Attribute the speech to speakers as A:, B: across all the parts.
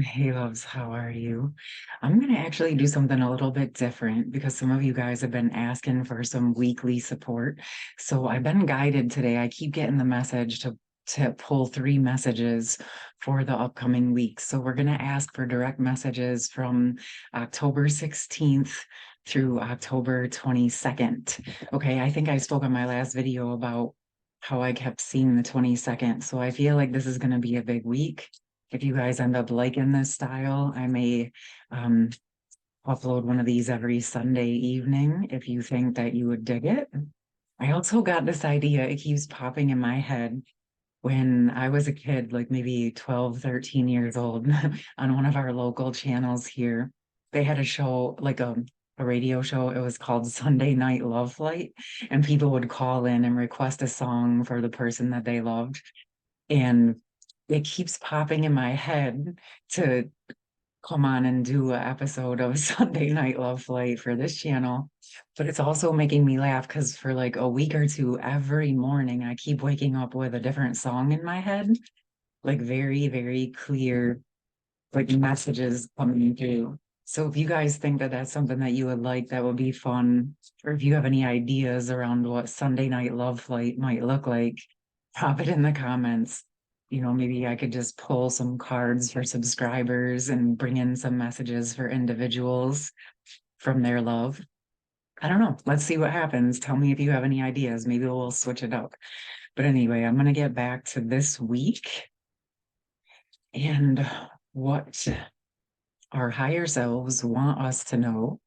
A: Hey loves, how are you? I'm going to actually do something a little bit different because some of you guys have been asking for some weekly support. So I've been guided today. I keep getting the message to pull three messages for the upcoming week. So we're going to ask for direct messages from October 16th through October 22nd. Okay, I think I spoke in my last video about how I kept seeing the 22nd. So I feel like this is going to be a big week. If you guys end up liking this style, I may um, upload one of these every Sunday evening if you think that you would dig it. I also got this idea, it keeps popping in my head when I was a kid, like maybe 12, 13 years old, on one of our local channels here. They had a show, like a radio show. It was called Sunday Night Love Flight, and people would call in and request a song for the person that they loved. And it keeps popping in my head to come on and do an episode of Sunday Night Love Flight for this channel. But it's also making me laugh because for like a week or two, every morning, I keep waking up with a different song in my head, like very, very clear, like messages coming through. So if you guys think that that's something that you would like, that would be fun. Or if you have any ideas around what Sunday Night Love Flight might look like, pop it in the comments. Maybe I could just pull some cards for subscribers and bring in some messages for individuals from their love. I don't know. Let's see what happens. Tell me if you have any ideas. Maybe we'll switch it up. But anyway, I'm going to get back to this week and what our higher selves want us to know.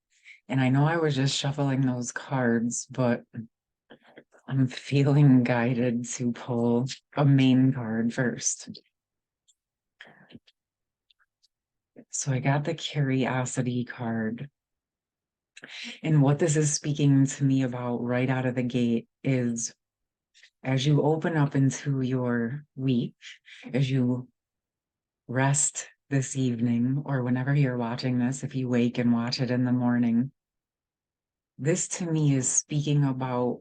A: And I know I was just shuffling those cards, but I'm feeling guided to pull a main card first. So I got the curiosity card. And what this is speaking to me about right out of the gate is as you open up into your week, as you rest this evening, or whenever you're watching this, if you wake and watch it in the morning, this to me is speaking about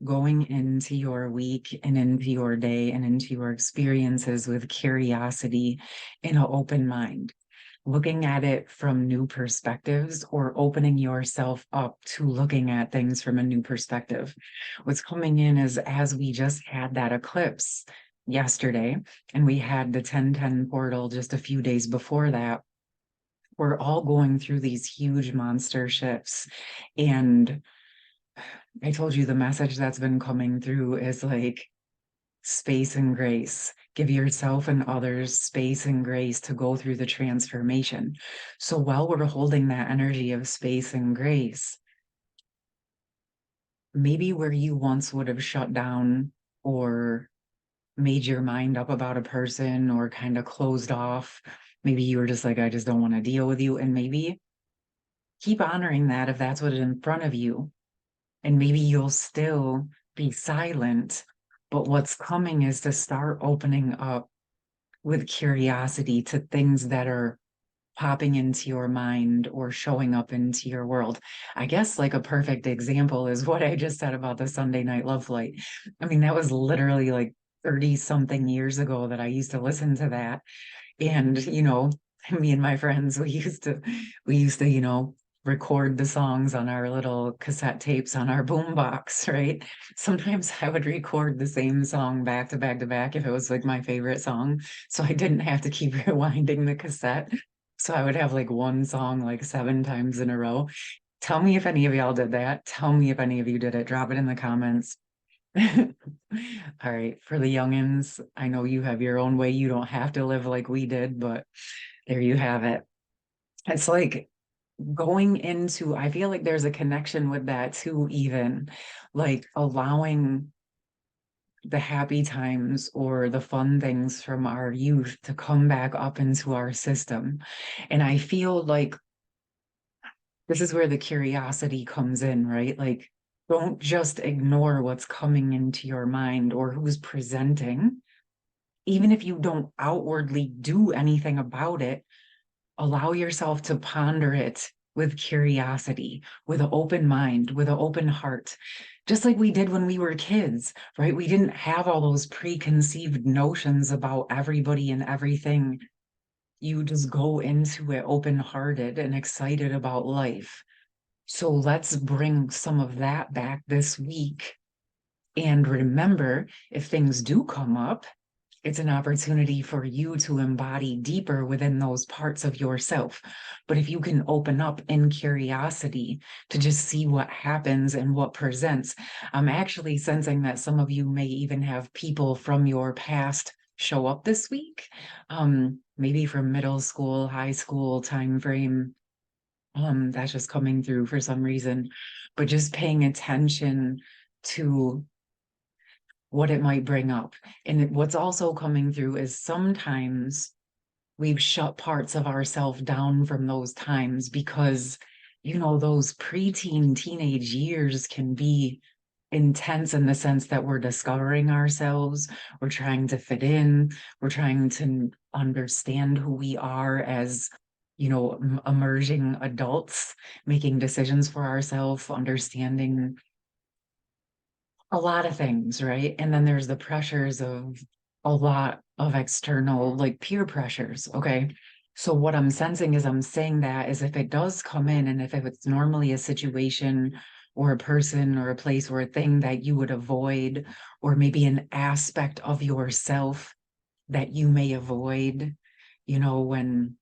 A: going into your week and into your day and into your experiences with curiosity and an open mind, looking at it from new perspectives or opening yourself up to looking at things from a new perspective. What's coming in is as we just had that eclipse yesterday and we had the 1010 portal just a few days before that, we're all going through these huge monster shifts. And I told you the message that's been coming through is like space and grace. Give yourself and others space and grace to go through the transformation. So while we're holding that energy of space and grace, maybe where you once would have shut down or made your mind up about a person or kind of closed off, maybe you were just like, I just don't want to deal with you. And maybe keep honoring that if that's what's in front of you. And maybe you'll still be silent, but what's coming is to start opening up with curiosity to things that are popping into your mind or showing up into your world. I guess like a perfect example is what I just said about the Sunday Night Love Flight. I mean, that was literally like 30 something years ago that I used to listen to that. And, me and my friends, we used to record the songs on our little cassette tapes on our boombox, right? Sometimes I would record the same song back to back to back if it was like my favorite song. So I didn't have to keep rewinding the cassette. So I would have like one song like seven times in a row. Tell me if any of y'all did that. Tell me if any of you did it. Drop it in the comments. All right, for the youngins, I know you have your own way. You don't have to live like we did, but there you have it. It's like going into, I feel like there's a connection with that too, even like allowing the happy times or the fun things from our youth to come back up into our system. And I feel like this is where the curiosity comes in, right? Like, don't just ignore what's coming into your mind or who's presenting. Even if you don't outwardly do anything about it, allow yourself to ponder it with curiosity, with an open mind, with an open heart, just like we did when we were kids, right? We didn't have all those preconceived notions about everybody and everything you just go into it open-hearted and excited about life. So let's bring some of that back this week. And remember, if things do come up, it's an opportunity for you to embody deeper within those parts of yourself. But if you can open up in curiosity to just see what happens and what presents, I'm actually sensing that some of you may even have people from your past show up this week, maybe from middle school, high school time frame. That's just coming through for some reason, but just paying attention to what it might bring up. And what's also coming through is sometimes we've shut parts of ourselves down from those times because, those preteen teenage years can be intense in the sense that we're discovering ourselves, we're trying to fit in, we're trying to understand who we are as, emerging adults, making decisions for ourselves, understanding a lot of things, right? And then there's the pressures of a lot of external, like peer pressures. Okay. So what I'm sensing is I'm saying that is if it does come in and if it's normally a situation or a person or a place or a thing that you would avoid, or maybe an aspect of yourself that you may avoid, when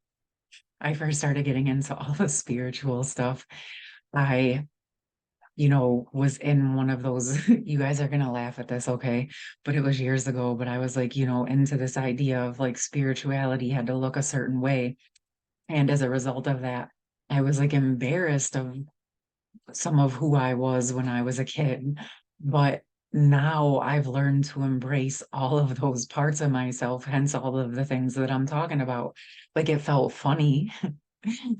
A: I first started getting into all the spiritual stuff, I was in one of those, you guys are gonna laugh at this, okay? But it was years ago, but I was like, into this idea of like spirituality had to look a certain way. And as a result of that, I was like embarrassed of some of who I was when I was a kid. But now I've learned to embrace all of those parts of myself, hence all of the things that I'm talking about. Like it felt funny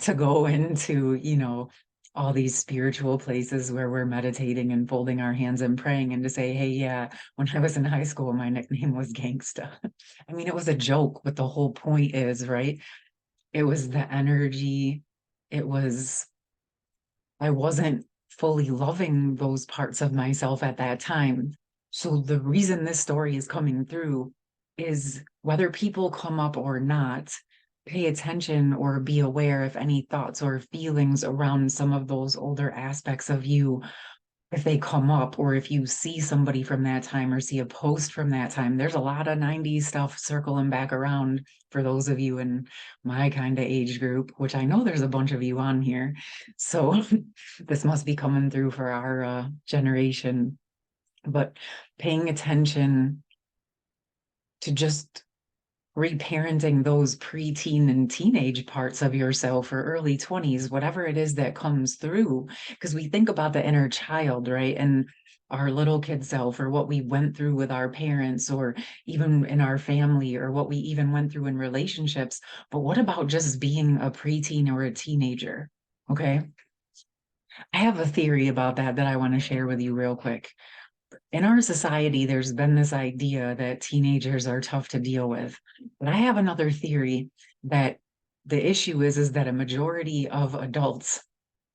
A: to go into, all these spiritual places where we're meditating and folding our hands and praying and to say, hey, yeah, when I was in high school, my nickname was Gangsta. I mean, it was a joke, but the whole point is, right? It was the energy. It was, I wasn't fully loving those parts of myself at that time. So the reason this story is coming through is whether people come up or not, pay attention or be aware if any thoughts or feelings around some of those older aspects of you, if they come up, or if you see somebody from that time or see a post from that time. There's a lot of 90s stuff circling back around for those of you in my kind of age group, which I know there's a bunch of you on here. So this must be coming through for our generation. But paying attention to just reparenting those preteen and teenage parts of yourself or early 20s, whatever it is that comes through. Because we think about the inner child, right? And our little kid self, or what we went through with our parents, or even in our family, or what we even went through in relationships. But what about just being a preteen or a teenager? Okay. I have a theory about that I want to share with you real quick. In our society, there's been this idea that teenagers are tough to deal with. But I have another theory that the issue is that a majority of adults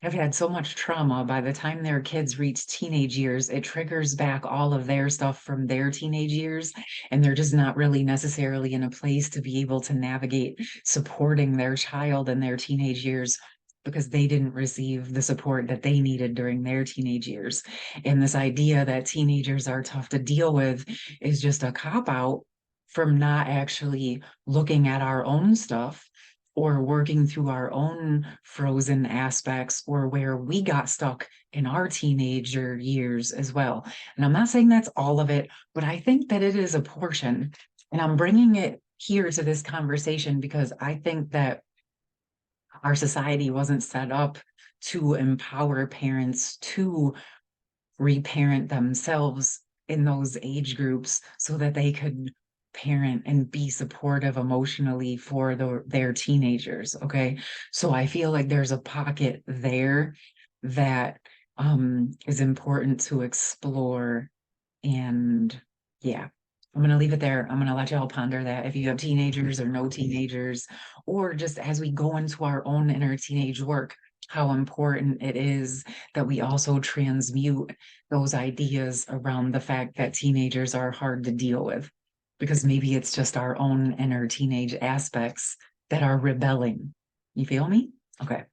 A: have had so much trauma by the time their kids reach teenage years, it triggers back all of their stuff from their teenage years. And they're just not really necessarily in a place to be able to navigate supporting their child in their teenage years because they didn't receive the support that they needed during their teenage years. And this idea that teenagers are tough to deal with is just a cop out from not actually looking at our own stuff or working through our own frozen aspects or where we got stuck in our teenager years as well. And I'm not saying that's all of it, but I think that it is a portion. And I'm bringing it here to this conversation because I think that our society wasn't set up to empower parents to reparent themselves in those age groups so that they could parent and be supportive emotionally for their teenagers. Okay. So I feel like there's a pocket there that is important to explore. And yeah, I'm going to leave it there. I'm going to let y'all ponder that. If you have teenagers or no teenagers, or just as we go into our own inner teenage work, how important it is that we also transmute those ideas around the fact that teenagers are hard to deal with, because maybe it's just our own inner teenage aspects that are rebelling. You feel me? Okay.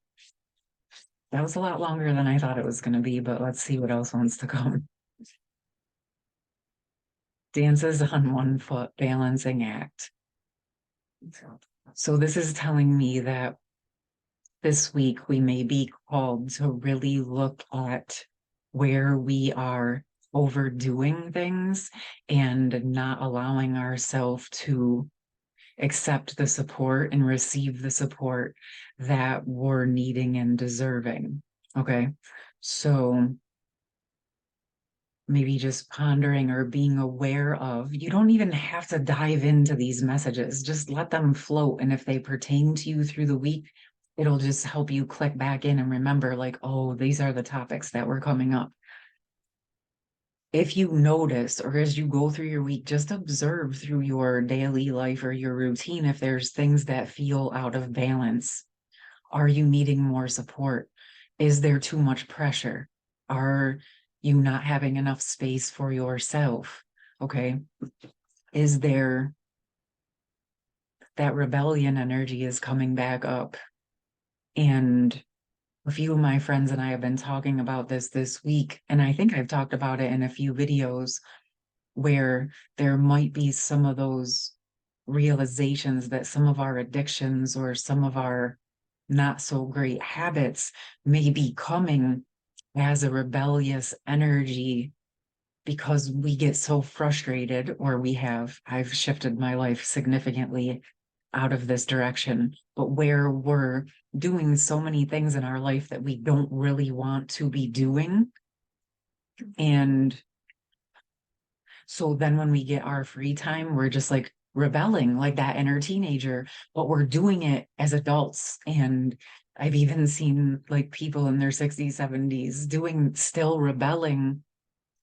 A: That was a lot longer than I thought it was going to be, but let's see what else wants to come. Dances on one foot, balancing act. So this is telling me that this week we may be called to really look at where we are overdoing things and not allowing ourselves to accept the support and receive the support that we're needing and deserving. Okay. So maybe just pondering or being aware of, you don't even have to dive into these messages, just let them float. And if they pertain to you through the week, it'll just help you click back in and remember, like, oh, these are the topics that were coming up. If you notice, or as you go through your week, just observe through your daily life or your routine if there's things that feel out of balance. Are you needing more support? Is there too much pressure? Are you not having enough space for yourself? Okay. Is there that rebellion energy is coming back up? And a few of my friends and I have been talking about this week, and I think I've talked about it in a few videos where there might be some of those realizations that some of our addictions or some of our not so great habits may be coming as a rebellious energy because we get so frustrated, or I've shifted my life significantly out of this direction, but where we're doing so many things in our life that we don't really want to be doing. And so then when we get our free time, we're just like rebelling like that inner teenager, but we're doing it as adults. And I've even seen like people in their 60s, 70s doing still rebelling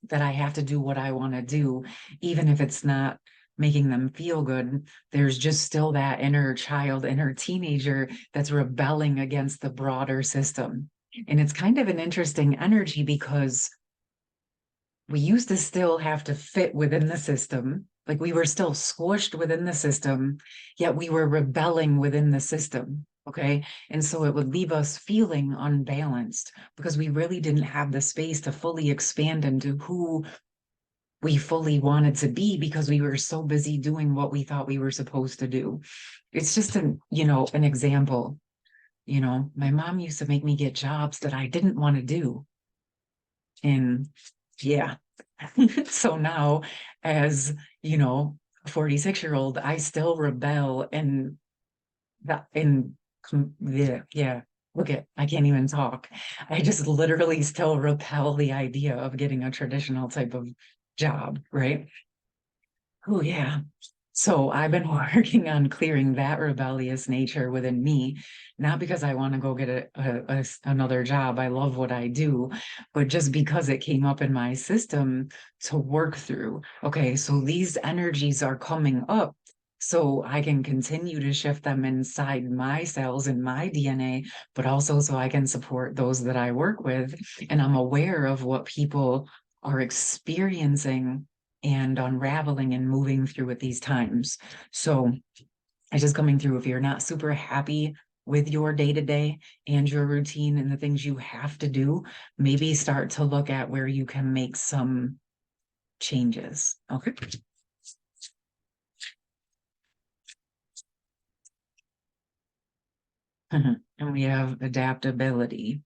A: that I have to do what I want to do, even if it's not making them feel good. There's just still that inner child, inner teenager that's rebelling against the broader system. And it's kind of an interesting energy because we used to still have to fit within the system. Like we were still squished within the system, yet we were rebelling within the system. Okay. And so it would leave us feeling unbalanced because we really didn't have the space to fully expand into who we fully wanted to be because we were so busy doing what we thought we were supposed to do. It's just an example. My mom used to make me get jobs that I didn't want to do. And yeah. So now, as a 46-year-old, I still rebel and that in yeah. Look at, I can't even talk. I just literally still repel the idea of getting a traditional type of job, right? Oh yeah. So I've been working on clearing that rebellious nature within me, not because I want to go get another job. I love what I do, but just because it came up in my system to work through. Okay, so these energies are coming up so I can continue to shift them inside my cells and my DNA, but also so I can support those that I work with. And I'm aware of what people are experiencing and unraveling and moving through at these times. So it's just coming through. If you're not super happy with your day to day and your routine and the things you have to do, maybe start to look at where you can make some changes. Okay. And we have adaptability.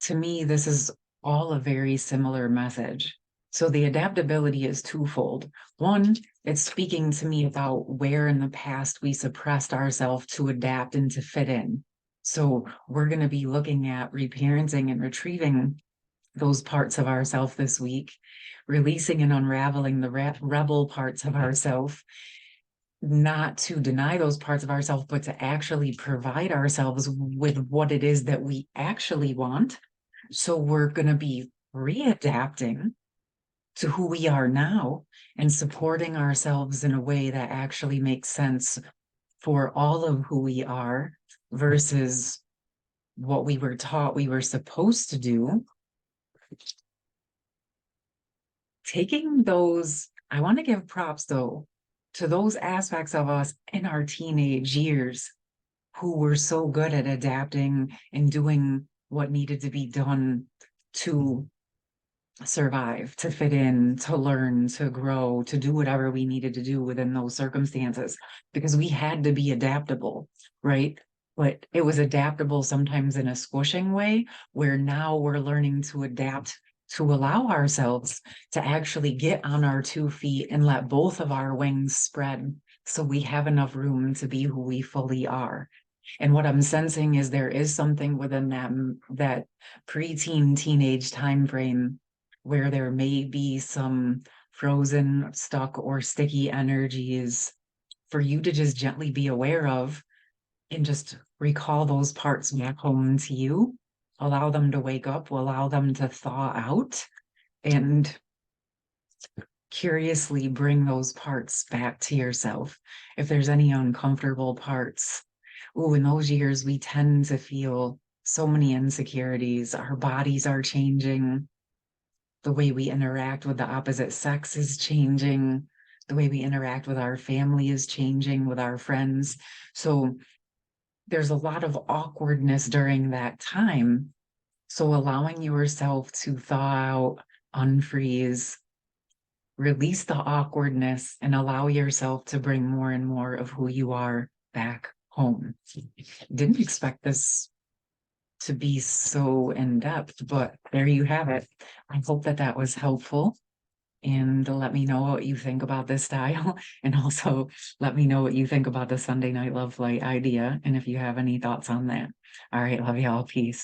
A: To me, this is all a very similar message. So the adaptability is twofold. One, it's speaking to me about where in the past we suppressed ourselves to adapt and to fit in. So we're going to be looking at reparenting and retrieving those parts of ourself this week, releasing and unraveling the rebel parts of ourself, not to deny those parts of ourselves, but to actually provide ourselves with what it is that we actually want. So we're going to be readapting to who we are now and supporting ourselves in a way that actually makes sense for all of who we are versus what we were taught we were supposed to do. Taking those, I want to give props though to those aspects of us in our teenage years who were so good at adapting and doing what needed to be done to survive, to fit in, to learn, to grow, to do whatever we needed to do within those circumstances, because we had to be adaptable, right? But it was adaptable sometimes in a squishing way, where now we're learning to adapt to allow ourselves to actually get on our 2 feet and let both of our wings spread so we have enough room to be who we fully are. And what I'm sensing is there is something within that preteen teenage time frame where there may be some frozen, stuck, or sticky energies for you to just gently be aware of and just recall those parts back home to you. Allow them to wake up, allow them to thaw out, and curiously bring those parts back to yourself. If there's any uncomfortable parts, oh, in those years, we tend to feel so many insecurities. Our bodies are changing. The way we interact with the opposite sex is changing. The way we interact with our family is changing, with our friends. So there's a lot of awkwardness during that time. So allowing yourself to thaw out, unfreeze, release the awkwardness, and allow yourself to bring more and more of who you are back home. Didn't expect this to be so in depth, but there you have it. I hope that that was helpful. And let me know what you think about this style. And also let me know what you think about the Sunday Night Love Flight idea. And if you have any thoughts on that. All right. Love y'all. Peace.